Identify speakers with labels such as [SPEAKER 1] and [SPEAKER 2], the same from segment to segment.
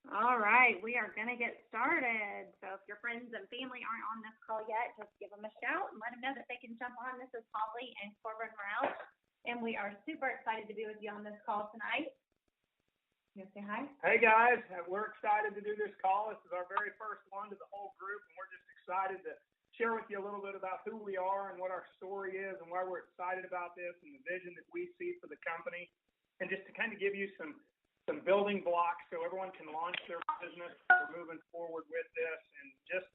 [SPEAKER 1] All right, we are going to get started. So if your friends and family aren't on this call yet, just give them a shout and let them know that they can jump on. This is Holly and Corbin Roush, and we are super excited to be with you on this call tonight. You want to say hi?
[SPEAKER 2] Hey guys, we're excited to do this call. This is our very first one to the whole group, and we're just excited to share with you a little bit about who we are and what our story is and why we're excited about this and the vision that we see for the company, and just to kind of give you some building blocks so everyone can launch their business. We're moving forward with this and just,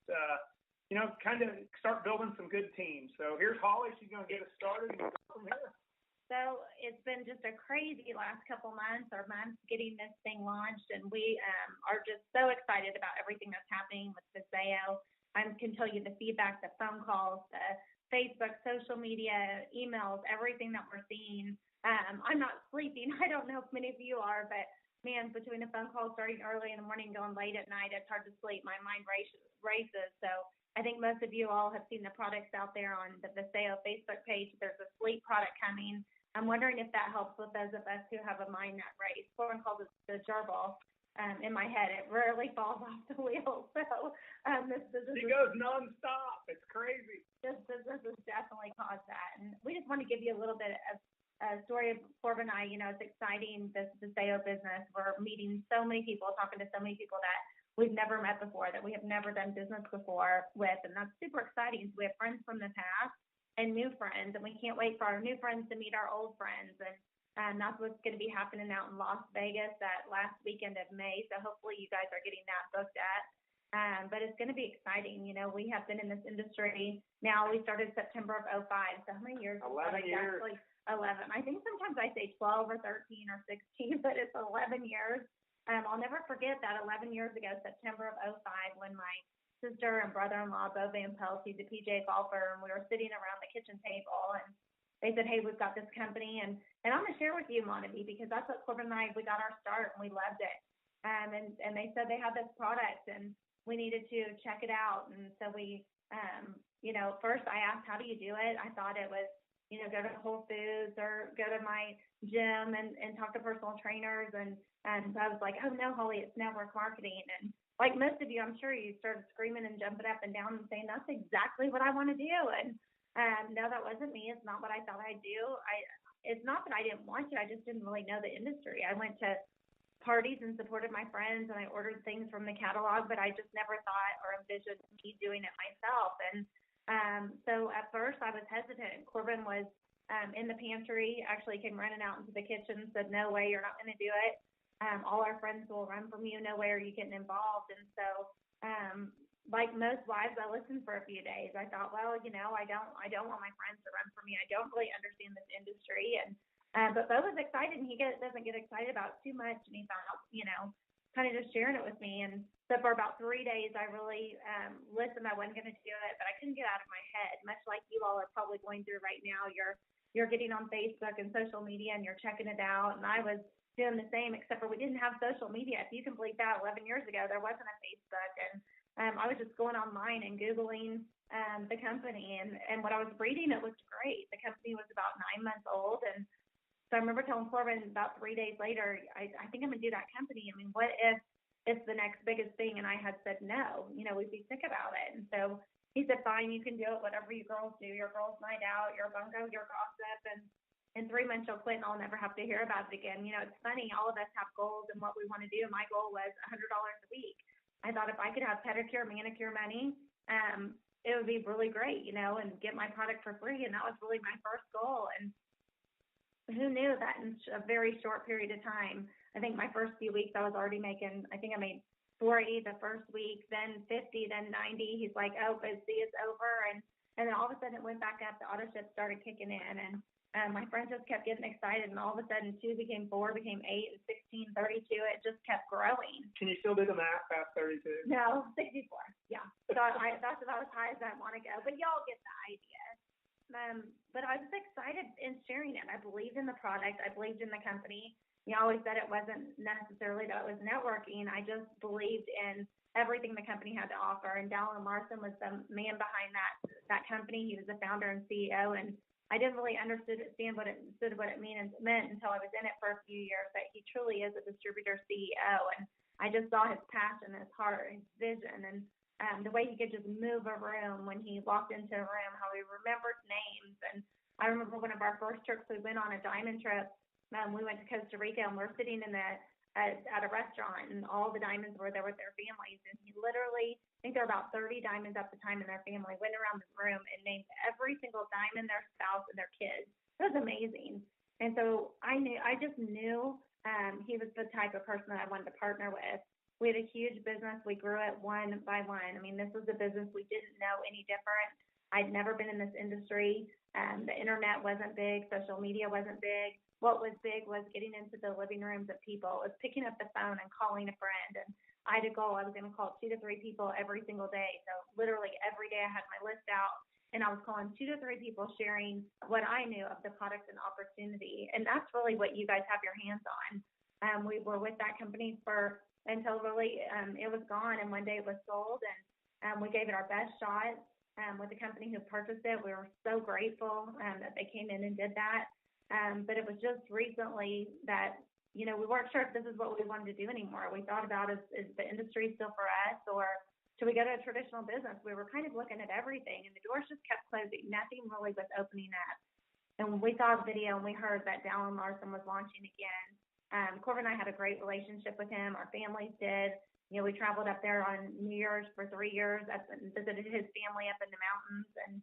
[SPEAKER 2] kind of start building some good teams. So here's Holly. She's going to get us started and go from here.
[SPEAKER 1] So it's been just a crazy last couple months getting this thing launched, and we are just so excited about everything that's happening with Vasayo. I can tell you the feedback, the phone calls, the Facebook, social media, emails, everything that we're seeing. I'm not sleeping. I don't know if many of you are, but man, between the phone calls starting early in the morning, going late at night, it's hard to sleep. My mind races. So I think most of you all have seen the products out there on the Vasayo Facebook page. There's a sleep product coming. I'm wondering if that helps with those of us who have a mind that race. Corbin calls it the gerbil. In my head, it rarely falls off the wheel. So
[SPEAKER 2] she goes nonstop. It's crazy.
[SPEAKER 1] This business has definitely caused that, and we just want to give you a little bit of a story of Corbin and I. It's exciting, this Vasayo business. We're meeting so many people, talking to so many people that we've never met before, that we have never done business before with, and that's super exciting. So we have friends from the past and new friends, and we can't wait for our new friends to meet our old friends. And that's what's going to be happening out in Las Vegas that last weekend of May. So hopefully you guys are getting that booked at. But it's going to be exciting. We have been in this industry now. We started September of 2005. So how many years?
[SPEAKER 2] 11 years.
[SPEAKER 1] 11. I think sometimes I say 12 or 13 or 16, but it's 11 years. I'll never forget that 11 years ago, September of 2005, when my sister and brother-in-law, Bo Van Pelt, he's a PJ golfer, and we were sitting around the kitchen table, and they said, hey, we've got this company, and I'm going to share with you, Montague, because that's what Corbin and I, we got our start, and we loved it. And they said they had this product, and we needed to check it out. And so we, first I asked, how do you do it? I thought it was, go to Whole Foods or go to my gym and talk to personal trainers. And so I was like, oh, no, Holly, it's network marketing. And like most of you, I'm sure you started screaming and jumping up and down and saying, that's exactly what I want to do. And no, that wasn't me. It's not what I thought I'd do. It's not that I didn't want to. I just didn't really know the industry. I went to parties and supported my friends, and I ordered things from the catalog, but I just never thought or envisioned me doing it myself. And so at first I was hesitant. Corbin was in the pantry, actually came running out into the kitchen, said, no way, you're not going to do it. All our friends will run from you. No way are you getting involved. And so like most wives, I listened for a few days. I thought, well, I don't want my friends to run from me. I don't really understand this industry. And but Bo was excited, and he doesn't get excited about too much. And he thought, kind of just sharing it with me. And so for about 3 days, I really listened. I wasn't going to do it, but I couldn't get out of my head, much like you all are probably going through right now. You're getting on Facebook and social media, and you're checking it out. And I was doing the same, except for we didn't have social media. If you can believe that, 11 years ago, there wasn't a Facebook. And I was just going online and Googling the company. And what I was reading, it looked great. The company was about 9 months old. And so I remember telling Corbin about 3 days later, I think I'm going to do that company. I mean, what if it's the next biggest thing? And I had said no, we'd be sick about it. And so he said, fine, you can do it, whatever you girls do, your girls' night out, your bunko, your gossip. And in 3 months, you'll quit, and I'll never have to hear about it again. It's funny, all of us have goals and what we want to do. My goal was $100 a week. I thought if I could have pedicure, manicure money, it would be really great, and get my product for free. And that was really my first goal. And who knew that in a very short period of time? I think my first few weeks I was already making, I think I made 40 the first week, then 50, then 90. He's like, oh, but see, it's over. And then all of a sudden it went back up. The auto ship started kicking in, and my friends just kept getting excited. And all of a sudden 2 became 4, became 8, and 16, 32. It just kept growing.
[SPEAKER 2] Can you still do the math past 32?
[SPEAKER 1] No, 64. Yeah. So that's about as high as I want to go. But y'all get the idea. But I was excited in sharing it. I believed in the product. I believed in the company. You always said it wasn't necessarily that it was networking. I just believed in everything the company had to offer. And Dallin Larson was the man behind that company. He was the founder and CEO. And I didn't really understand what it meant until I was in it for a few years, that he truly is a distributor CEO. And I just saw his passion, his heart, his vision, and the way he could just move a room when he walked into a room, how he remembered names. And I remember one of our first trips we went on a diamond trip. We went to Costa Rica, and we're sitting at a restaurant, and all the diamonds were there with their families. And he literally, I think there were about 30 diamonds at the time in their family, went around the room and named every single diamond, their spouse, and their kids. It was amazing. And so I just knew he was the type of person that I wanted to partner with. We had a huge business. We grew it one by one. I mean, this was a business we didn't know any different. I'd never been in this industry. The internet wasn't big. Social media wasn't big. What was big was getting into the living rooms of people. It was picking up the phone and calling a friend. And I had a goal. I was going to call 2 to 3 people every single day. So literally every day I had my list out, and I was calling 2 to 3 people sharing what I knew of the product and opportunity. And that's really what you guys have your hands on. We were with that company until really it was gone, and one day it was sold, and we gave it our best shot with the company who purchased it. We were so grateful that they came in and did that. But it was just recently that, we weren't sure if this is what we wanted to do anymore. We thought about, is the industry still for us, or should we go to a traditional business? We were kind of looking at everything, and the doors just kept closing. Nothing really was opening up. And when we saw the video and we heard that Dallin Larson was launching again, Corbin and I had a great relationship with him. Our families did. We traveled up there on New Year's for 3 years and visited his family up in the mountains. And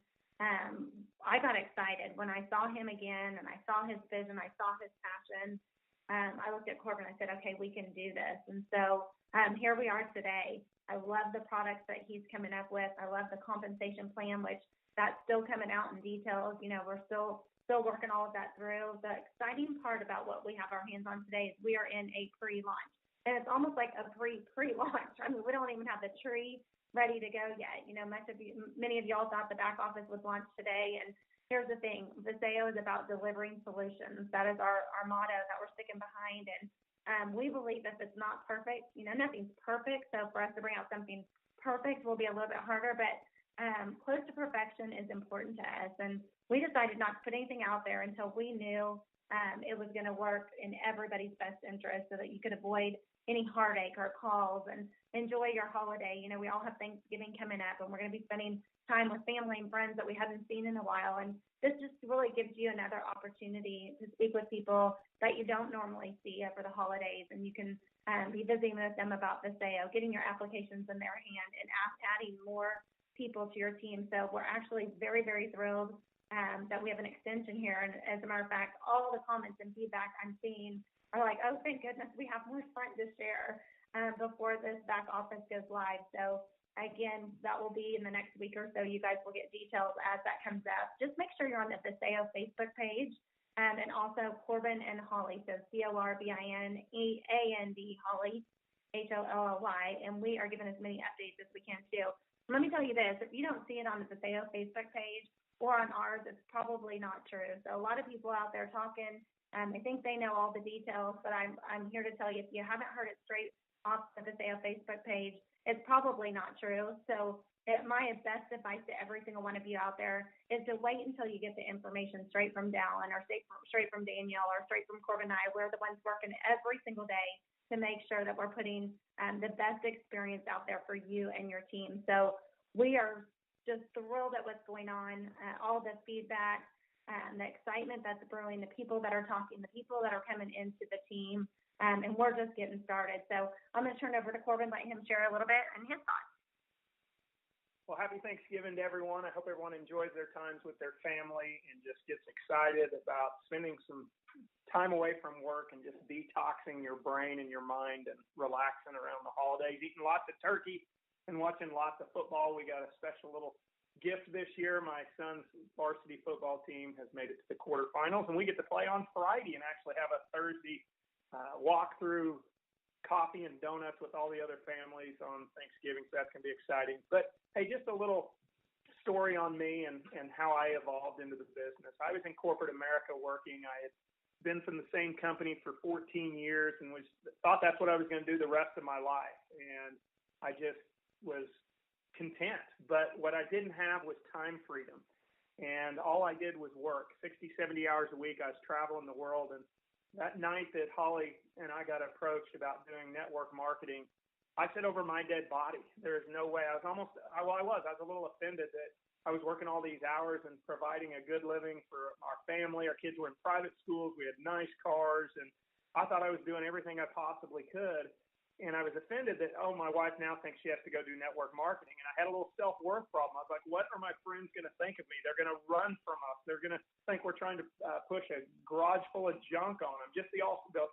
[SPEAKER 1] I got excited when I saw him again, and I saw his vision, I saw his passion. I looked at Corbin and I said, okay, we can do this. And so here we are today. I love the products that he's coming up with. I love the compensation plan, which that's still coming out in details. We're still working all of that through. The exciting part about what we have our hands on today is we are in a pre-launch. And it's almost like a pre-launch. I mean, we don't even have the tree ready to go yet. Many of y'all thought the back office would launch today. And here's the thing, Vasayo is about delivering solutions. That is our motto that we're sticking behind. And we believe if it's not perfect, nothing's perfect. So for us to bring out something perfect will be a little bit harder, but close to perfection is important to us. And we decided not to put anything out there until we knew it was going to work in everybody's best interest, so that you could avoid any heartache or calls and enjoy your holiday. We all have Thanksgiving coming up, and we're going to be spending time with family and friends that we haven't seen in a while. And this just really gives you another opportunity to speak with people that you don't normally see over the holidays. And you can be visiting with them about Vasayo, getting your applications in their hand, and adding more people to your team. So we're actually very, very thrilled that we have an extension here. And as a matter of fact, all the comments and feedback I'm seeing are like, oh, thank goodness we have more fun to share before this back office goes live. So again, that will be in the next week or so. You guys will get details as that comes up. Just make sure you're on the Vasayo Facebook page, and also Corbin and Holly. So CORBINAND Holly, HOLLY, and we are giving as many updates as we can too. Let me tell you this, if you don't see it on the Vasayo Facebook page or on ours, it's probably not true. So a lot of people out there talking, I think they know all the details, but I'm here to tell you, if you haven't heard it straight off the Vasayo Facebook page, it's probably not true. So my best advice to every single one of you out there is to wait until you get the information straight from Dallin, or straight from Danielle, or straight from Corbin and I. We're the ones working every single day to make sure that we're putting the best experience out there for you and your team. So we are just thrilled at what's going on, all the feedback, the excitement that's brewing, the people that are talking, the people that are coming into the team, and we're just getting started. So I'm going to turn it over to Corbin, let him share a little bit and his thoughts.
[SPEAKER 2] Well, happy Thanksgiving to everyone. I hope everyone enjoys their times with their family and just gets excited about spending some time away from work and just detoxing your brain and your mind and relaxing around the holidays, eating lots of turkey and watching lots of football. We got a special little gift this year. My son's varsity football team has made it to the quarterfinals, and we get to play on Friday and actually have a Thursday walk through coffee and donuts with all the other families on Thanksgiving. So that's going to be exciting. But hey, just a little story on me and how I evolved into the business. I was in corporate America working. I had been from the same company for 14 years and thought that's what I was going to do the rest of my life. And I just was content. But what I didn't have was time freedom. And all I did was work 60, 70 hours a week. I was traveling the world. And that night that Holly and I got approached about doing network marketing, I said over my dead body, there is no way. I was a little offended that I was working all these hours and providing a good living for our family. Our kids were in private schools. We had nice cars. And I thought I was doing everything I possibly could. And I was offended that, my wife now thinks she has to go do network marketing. And I had a little self-worth problem. I was like, what are my friends going to think of me? They're going to run from us. They're going to think we're trying to push a garage full of junk on them, just the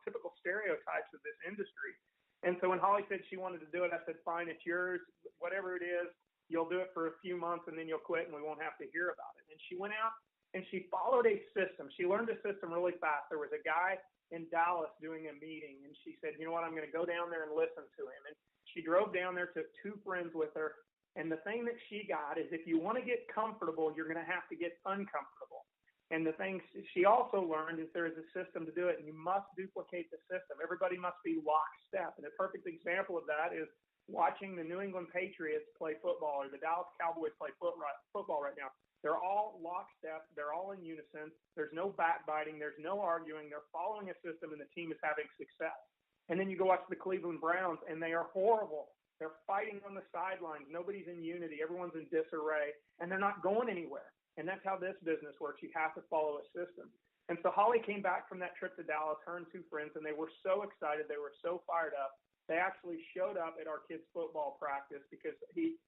[SPEAKER 2] typical stereotypes of this industry. And so when Holly said she wanted to do it, I said, fine, it's yours. Whatever it is, you'll do it for a few months and then you'll quit and we won't have to hear about it. And she went out and she followed a system. She learned a system really fast. There was a guy in Dallas doing a meeting, and she said, you know what, I'm going to go down there and listen to him. And she drove down there, took 2 friends with her, and the thing that she got is if you want to get comfortable, you're going to have to get uncomfortable. And the thing she also learned is there is a system to do it, and you must duplicate the system. Everybody must be lockstep. And a perfect example of that is watching the New England Patriots play football or the Dallas Cowboys play football right now. They're all lockstep. They're all in unison. There's no backbiting. There's no arguing. They're following a system, and the team is having success. And then you go watch the Cleveland Browns, and they are horrible. They're fighting on the sidelines. Nobody's in unity. Everyone's in disarray, and they're not going anywhere. And that's how this business works. You have to follow a system. And so Holly came back from that trip to Dallas, her and 2 friends, and they were so excited. They were so fired up. They actually showed up at our kids' football practice because he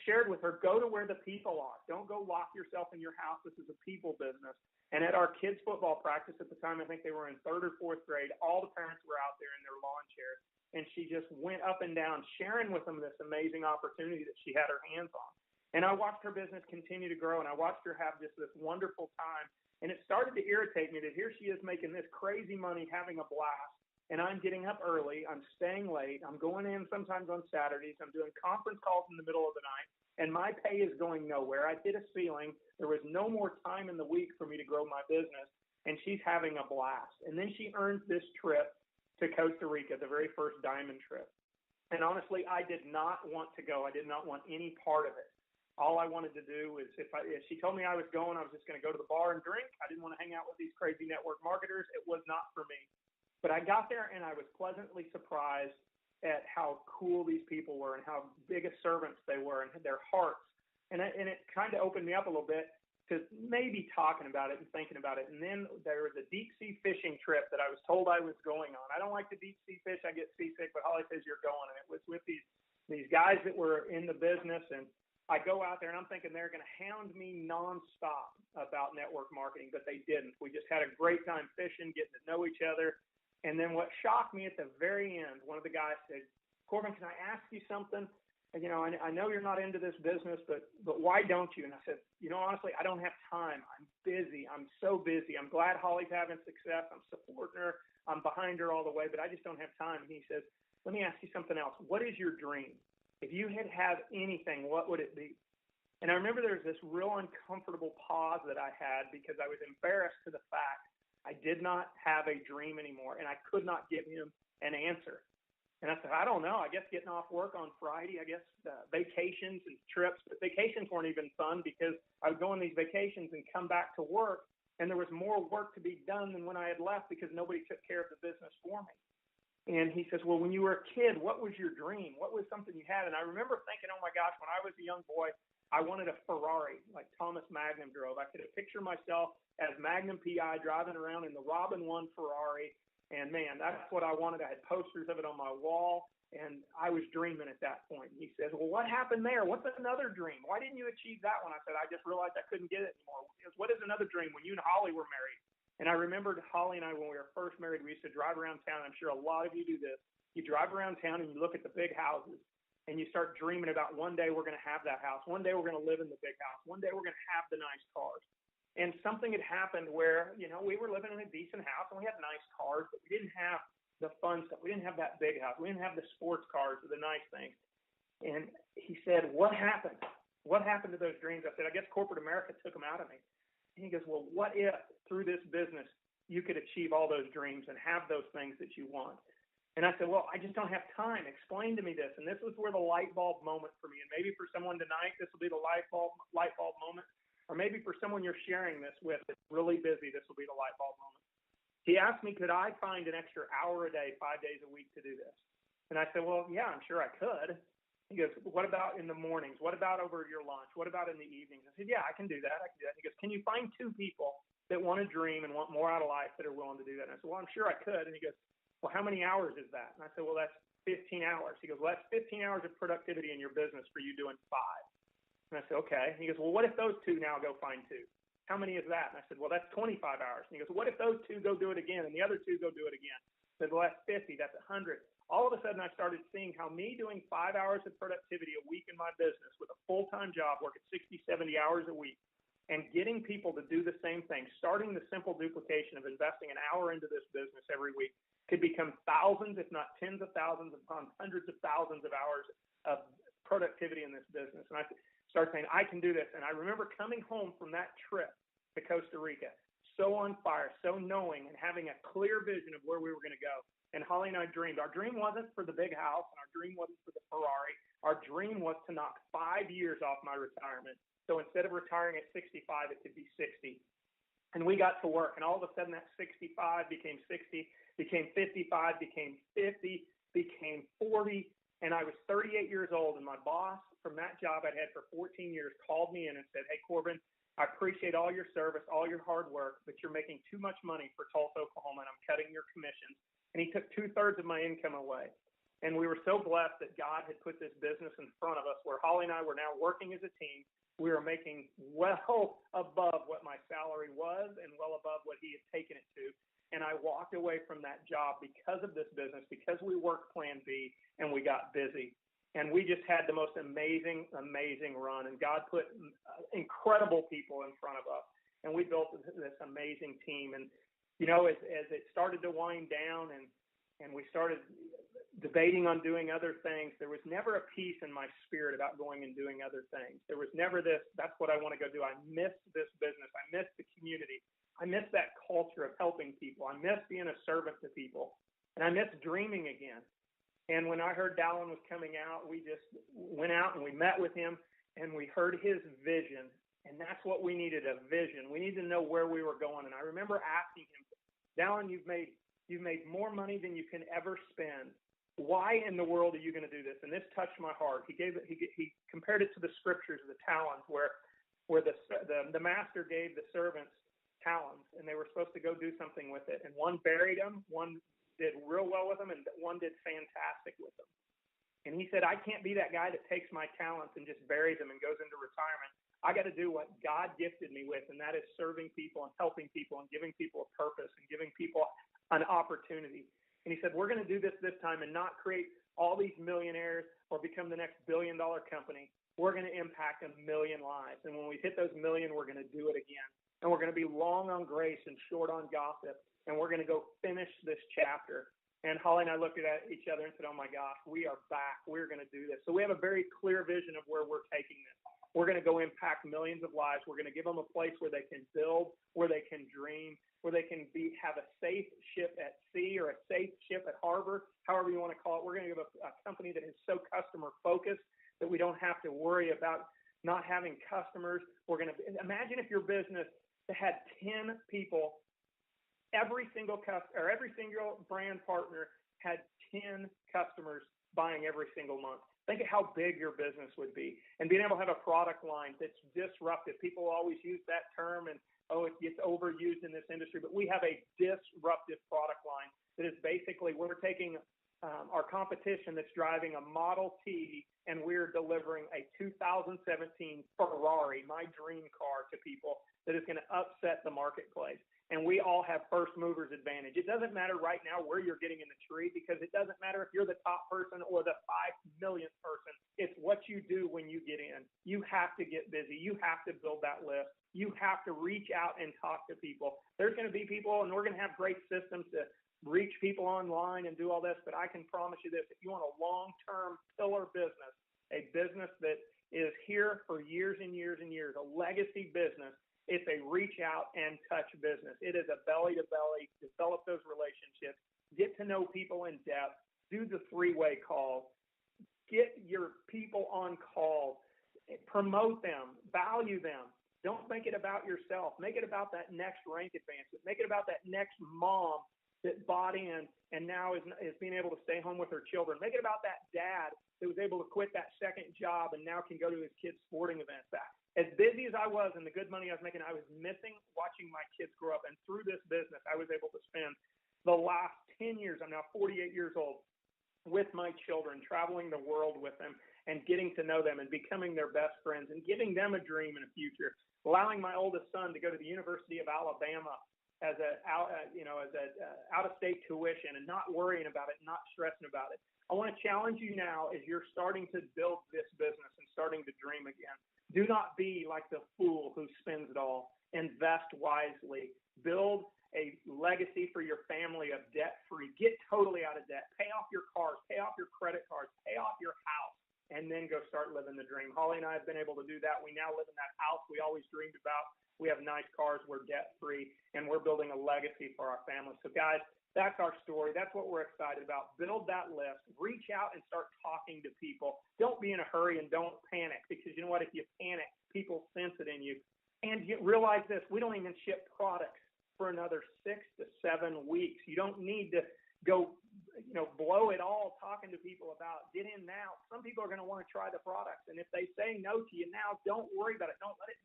[SPEAKER 2] shared with her, go to where the people are. Don't go lock yourself in your house. This is a people business. And at our kids' football practice at the time, I think they were in 3rd or 4th grade, all the parents were out there in their lawn chairs. And she just went up and down, sharing with them this amazing opportunity that she had her hands on. And I watched her business continue to grow, and I watched her have just this wonderful time. And it started to irritate me that here she is making this crazy money, having a blast. And I'm getting up early, I'm staying late, I'm going in sometimes on Saturdays, I'm doing conference calls in the middle of the night, and my pay is going nowhere. I hit a ceiling. There was no more time in the week for me to grow my business, and she's having a blast. And then she earned this trip to Costa Rica, the very first diamond trip. And honestly, I did not want to go. I did not want any part of it. All I wanted to do was if she told me I was going, I was just going to go to the bar and drink. I didn't want to hang out with these crazy network marketers. It was not for me. But I got there, and I was pleasantly surprised at how cool these people were and how big of servants they were and their hearts. And it kind of opened me up a little bit to maybe talking about it and thinking about it. And then there was a deep-sea fishing trip that I was told I was going on. I don't like to deep-sea fish. I get seasick, but Holly says you're going. And it was with these guys that were in the business, and I go out there, and I'm thinking they're going to hound me nonstop about network marketing, but they didn't. We just had a great time fishing, getting to know each other. And then what shocked me at the very end, one of the guys said, Corbin, can I ask you something? And, I know you're not into this business, but why don't you? And I said, honestly, I don't have time. I'm busy. I'm so busy. I'm glad Holly's having success. I'm supporting her. I'm behind her all the way, but I just don't have time. And he says, let me ask you something else. What is your dream? If you had anything, what would it be? And I remember there was this real uncomfortable pause that I had because I was embarrassed to the fact I did not have a dream anymore, and I could not give him an answer. And I said, I don't know. I guess getting off work on Friday, I guess vacations and trips. But vacations weren't even fun because I would go on these vacations and come back to work, and there was more work to be done than when I had left because nobody took care of the business for me. And he says, well, when you were a kid, what was your dream? What was something you had? And I remember thinking, oh, my gosh, when I was a young boy, I wanted a Ferrari like Thomas Magnum drove. I could picture myself as Magnum PI driving around in the Robin 1 Ferrari. And, man, that's what I wanted. I had posters of it on my wall, and I was dreaming at that point. And he says, well, what happened there? What's another dream? Why didn't you achieve that one? I said, I just realized I couldn't get it anymore. He goes, what is another dream when you and Holly were married? And I remembered Holly and I, when we were first married, we used to drive around town. I'm sure a lot of you do this. You drive around town and you look at the big houses, and you start dreaming about one day we're going to have that house. One day we're going to live in the big house. One day we're going to have the nice cars. And something had happened where, we were living in a decent house and we had nice cars, but we didn't have the fun stuff. We didn't have that big house. We didn't have the sports cars or the nice things. And he said, what happened? What happened to those dreams? I said, I guess corporate America took them out of me. And he goes, well, what if through this business you could achieve all those dreams and have those things that you want? And I said, well, I just don't have time. Explain to me this. And this was where the light bulb moment for me. And maybe for someone tonight, this will be the light bulb moment. Or maybe for someone you're sharing this with that's really busy, this will be the light bulb moment. He asked me, could I find an extra hour a day, 5 days a week to do this? And I said, well, yeah, I'm sure I could. He goes, what about in the mornings? What about over your lunch? What about in the evenings? I said, yeah, I can do that. I can do that. He goes, can you find 2 people that want to dream and want more out of life that are willing to do that? And I said, well, I'm sure I could. And he goes, well, how many hours is that? And I said, well, that's 15 hours. He goes, well, that's 15 hours of productivity in your business for you doing 5. And I said, okay. And he goes, well, what if those 2 now go find 2? How many is that? And I said, well, that's 25 hours. And he goes, what if those 2 go do it again and the other 2 go do it again? I said, well, that's 50. That's 100. All of a sudden, I started seeing how me doing 5 hours of productivity a week in my business with a full-time job, working 60, 70 hours a week, and getting people to do the same thing, starting the simple duplication of investing an hour into this business every week, could become thousands, if not tens of thousands, upon hundreds of thousands of hours of productivity in this business. And I started saying, I can do this. And I remember coming home from that trip to Costa Rica, so on fire, so knowing and having a clear vision of where we were going to go. And Holly and I dreamed. Our dream wasn't for the big house, and our dream wasn't for the Ferrari. Our dream was to knock 5 years off my retirement. So instead of retiring at 65, it could be 60. And we got to work, and all of a sudden that 65 became 60, became 55, became 50, became 40, and I was 38 years old, and my boss from that job I'd had for 14 years called me in and said, hey, Corbin, I appreciate all your service, all your hard work, but you're making too much money for Tulsa, Oklahoma, and I'm cutting your commissions. And he took 2/3 of my income away. And we were so blessed that God had put this business in front of us where Holly and I were now working as a team. We were making well above what my salary was and well above what he had taken it to. And I walked away from that job because of this business, because we worked Plan B and we got busy. And we just had the most amazing, amazing run. And God put incredible people in front of us. And we built this amazing team. And, you know, as it started to wind down and we started debating on doing other things, there was never a peace in my spirit about going and doing other things. There was never this, that's what I want to go do. I miss this business. I miss the community. I miss that culture of helping people. I miss being a servant to people. And I miss dreaming again. And when I heard Dallin was coming out, we just went out and we met with him and we heard his vision. And that's what we needed, a vision. We needed to know where we were going. And I remember asking him, Dallin, you've made more money than you can ever spend. Why in the world are you going to do this? And this touched my heart. He compared it to the scriptures of the talents where the master gave the servants talents and they were supposed to go do something with it. And one buried them, one did real well with them, and one did fantastic with them. And he said, I can't be that guy that takes my talents and just buries them and goes into retirement. I got to do what God gifted me with, and that is serving people and helping people and giving people a purpose and giving people an opportunity. And he said, we're going to do this time and not create all these millionaires or become the next billion-dollar company. We're going to impact 1 million lives. And when we hit those million, we're going to do it again. And we're going to be long on grace and short on gossip. And we're going to go finish this chapter. And Holly and I looked at each other and said, oh, my gosh, we are back. We're going to do this. So we have a very clear vision of where we're taking this. We're going to go impact millions of lives. We're going to give them a place where they can build, where they can dream, where they can have a safe ship at sea or a safe ship at harbor, however you want to call it. We're going to give a company that is so customer focused that we don't have to worry about not having customers. We're going to imagine if your business had 10 people. Every single brand partner had 10 customers buying every single month. Think of how big your business would be. And being able to have a product line that's disruptive. People always use that term and, it gets overused in this industry. But we have a disruptive product line that is basically we're taking our competition that's driving a Model T and we're delivering a 2017 Ferrari, my dream car, to people that is going to upset the marketplace. And we all have first movers advantage. It doesn't matter right now where you're getting in the tree because it doesn't matter if you're the top person or the 5 millionth person. It's what you do when you get in. You have to get busy. You have to build that list. You have to reach out and talk to people. There's going to be people, and we're going to have great systems to reach people online and do all this, but I can promise you this. If you want a long-term pillar business, a business that is here for years and years and years, a legacy business, it's a reach out and touch business. It is a belly to belly, develop those relationships, get to know people in depth, do the 3-way calls, get your people on calls, promote them, value them. Don't make it about yourself. Make it about that next rank advancement. Make it about that next mom that bought in and now is being able to stay home with her children. Make it about that dad that was able to quit that second job and now can go to his kids' sporting events. As busy as I was and the good money I was making, I was missing watching my kids grow up. And through this business, I was able to spend the last 10 years, I'm now 48 years old, with my children, traveling the world with them and getting to know them and becoming their best friends and giving them a dream and a future, allowing my oldest son to go to the University of Alabama as out-of-state tuition and not worrying about it, not stressing about it. I want to challenge you now as you're starting to build this business and starting to dream again. Do not be like the fool who spends it all. Invest wisely. Build a legacy for your family of debt-free. Get totally out of debt. Pay off your cars. Pay off your credit cards. Pay off your house. And then go start living the dream. Holly and I have been able to do that. We now live in that house we always dreamed about. We have nice cars. We're debt-free. And we're building a legacy for our family. So, guys, that's our story. That's what we're excited about. Build that list. Reach out and start talking to people. Don't be in a hurry and don't panic, because you know what? If you panic, people sense it in you. And you realize this, we don't even ship products for another 6 to 7 weeks. You don't need to go, blow it all talking to people about get in now. Some people are going to want to try the products. And if they say no to you now, don't worry about it. Don't let it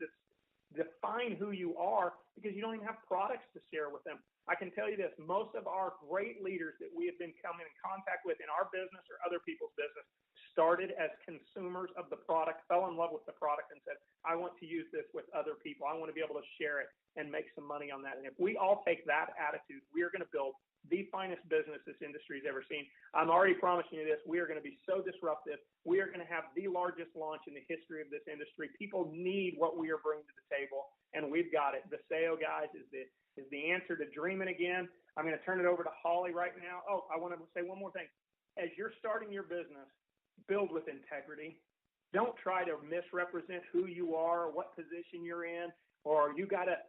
[SPEAKER 2] define who you are, because you don't even have products to share with them. I can tell you this, most of our great leaders that we have been coming in contact with in our business or other people's business started as consumers of the product, fell in love with the product and said, I want to use this with other people. I want to be able to share it and make some money on that. And if we all take that attitude, we are going to build the finest business this industry's ever seen. I'm already promising you this. We are going to be so disruptive. We are going to have the largest launch in the history of this industry. People need what we are bringing to the table, and we've got it. Vasayo, guys, is the answer to dreaming again. I'm going to turn it over to Holly right now. Oh, I want to say one more thing. As you're starting your business, build with integrity. Don't try to misrepresent who you are, what position you're in, or you got a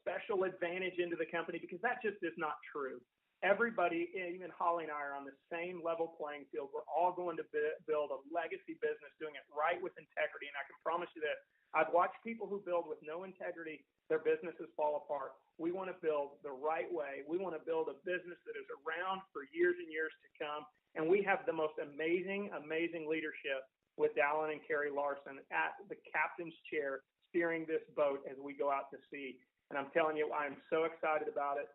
[SPEAKER 2] special advantage into the company, because that just is not true. Everybody, even Holly and I, are on the same level playing field. We're all going to build a legacy business, doing it right with integrity. And I can promise you this, I've watched people who build with no integrity, their businesses fall apart. We want to build the right way. We want to build a business that is around for years and years to come. And we have the most amazing, amazing leadership with Alan and Carrie Larson at the captain's chair, steering this boat as we go out to sea. And I'm telling you, I'm so excited about it.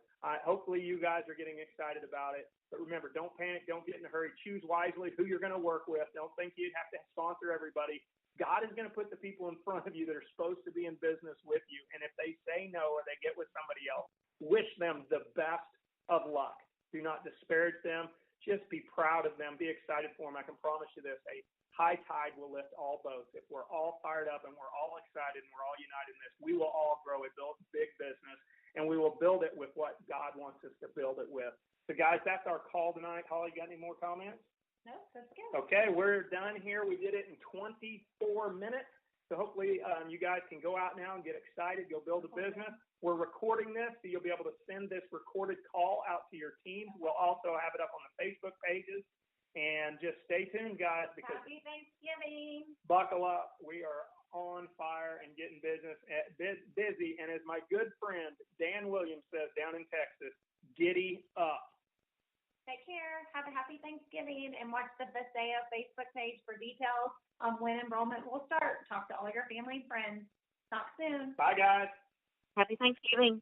[SPEAKER 2] Hopefully you guys are getting excited about it. But remember, don't panic. Don't get in a hurry. Choose wisely who you're going to work with. Don't think you have to sponsor everybody. God is going to put the people in front of you that are supposed to be in business with you. And if they say no or they get with somebody else, wish them the best of luck. Do not disparage them. Just be proud of them. Be excited for them. I can promise you this. A high tide will lift all boats. If we're all fired up and we're all excited and we're all united in this, we will all grow a big business, and we will build it with what God wants us to build it with. So, guys, that's our call tonight. Holly, got any more comments?
[SPEAKER 1] No, that's good.
[SPEAKER 2] Okay, we're done here. We did it in 24 minutes. So hopefully you guys can go out now and get excited, go build a business. We're recording this, so you'll be able to send this recorded call out to your teams. We'll also have it up on the Facebook pages. And just stay tuned, guys, because
[SPEAKER 1] Happy Thanksgiving.
[SPEAKER 2] Buckle up. We are on fire and getting busy. And as my good friend Dan Williams says down in Texas, giddy up.
[SPEAKER 1] Take care. Have a happy Thanksgiving, and watch the Vasayo Facebook page for details on when enrollment will start. Talk to all your family and friends. Talk soon.
[SPEAKER 2] Bye, guys.
[SPEAKER 3] Happy Thanksgiving.